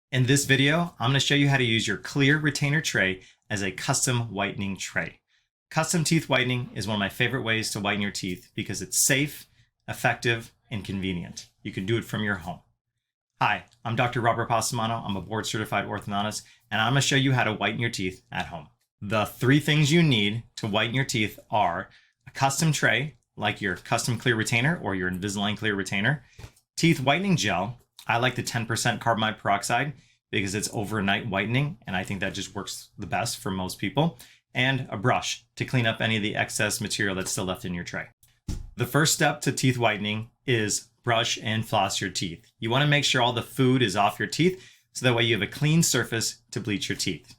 In this video, I'm going to show you how to use your clear retainer tray as a custom whitening tray. Custom teeth whitening is one of my favorite ways to whiten your teeth because it's safe, effective, and convenient. You can do it from your home. Hi, I'm Dr. Robert Passamano. I'm a board-certified orthodontist, and I'm going to show you how to whiten your teeth at home. The three things you need to whiten your teeth are a custom tray, like your custom clear retainer or your Invisalign clear retainer, teeth whitening gel. I like the 10% carbamide peroxide because it's overnight whitening, and I think that just works the best for most people, and a brush to clean up any of the excess material that's still left in your tray. The first step to teeth whitening is brush and floss your teeth. You want to make sure all the food is off your teeth so that way you have a clean surface to bleach your teeth.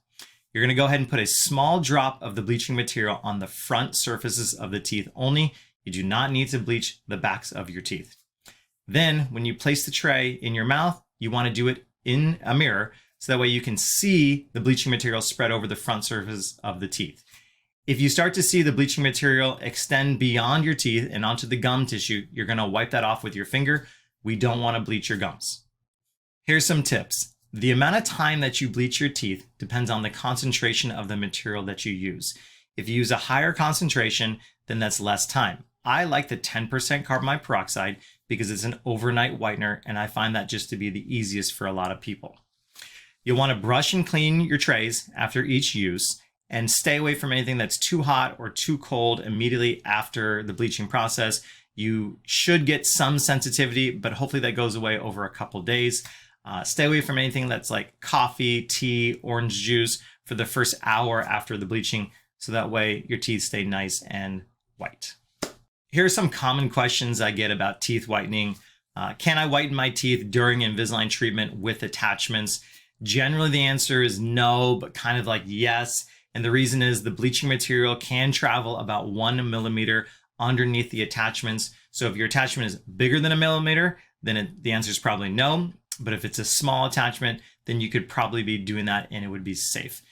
You're going to go ahead and put a small drop of the bleaching material on the front surfaces of the teeth only. You do not need to bleach the backs of your teeth. Then when you place the tray in your mouth, you want to do it in a mirror so that way you can see the bleaching material spread over the front surface of the teeth. If you start to see the bleaching material extend beyond your teeth and onto the gum tissue, you're going to wipe that off with your finger. We don't want to bleach your gums. Here's some tips. The amount of time that you bleach your teeth depends on the concentration of the material that you use. If you use a higher concentration, then that's less time. I like the 10% carbamide peroxide because it's an overnight whitener, and I find that just to be the easiest for a lot of people. You'll want to brush and clean your trays after each use and stay away from anything that's too hot or too cold immediately after the bleaching process. You should get some sensitivity, but hopefully that goes away over a couple days. Stay away from anything that's like coffee, tea, orange juice for the first hour after the bleaching, so that way your teeth stay nice and white. Here are some common questions I get about teeth whitening. Can I whiten my teeth during Invisalign treatment with attachments? Generally, the answer is no, but kind of like yes. And the reason is the bleaching material can travel about 1 millimeter underneath the attachments. So if your attachment is bigger than 1 millimeter, then the answer is probably no. But if it's a small attachment, then you could probably be doing that and it would be safe.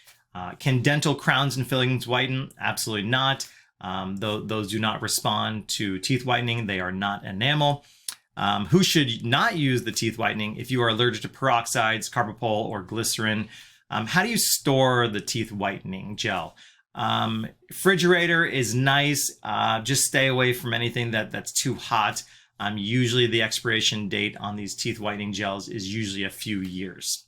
Can dental crowns and fillings whiten? Absolutely not. Those do not respond to teeth whitening. They are not enamel. Who should not use the teeth whitening? If you are allergic to peroxides, carbapol, or glycerin. How do you store the teeth whitening gel? Refrigerator is nice. Just stay away from anything that's too hot. Usually the expiration date on these teeth whitening gels is usually a few years.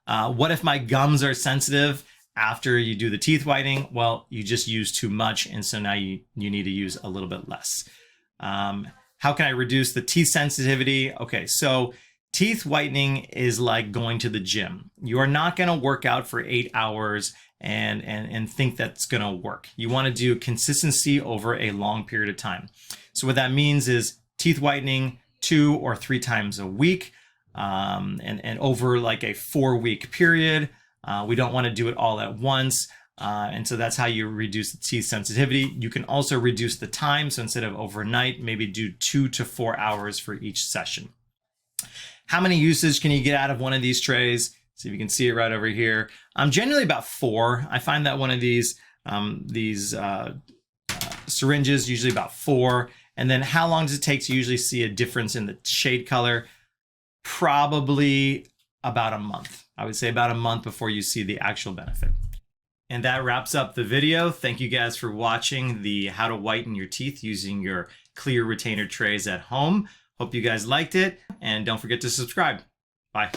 What if my gums are sensitive after you do the teeth whitening? Well, you just use too much, and so now you need to use a little bit less. How can I reduce the teeth sensitivity? Okay, so teeth whitening is like going to the gym. You are not going to work out for 8 hours and think that's going to work. You want to do consistency over a long period of time. So what that means is teeth whitening 2 or 3 times a week, and over like a 4-week period. We don't want to do it all at once. And so that's how you reduce the teeth sensitivity. You can also reduce the time. So instead of overnight, maybe do 2 to 4 hours for each session. How many uses can you get out of one of these trays? So you can see it right over here. Generally about 4. I find that one of these syringes, usually about 4. And then how long does it take to usually see a difference in the shade color? Probably about a month. I would say about a month before you see the actual benefit. And that wraps up the video. Thank you guys for watching the how to whiten your teeth using your clear retainer trays at home. Hope you guys liked it, and don't forget to subscribe. Bye.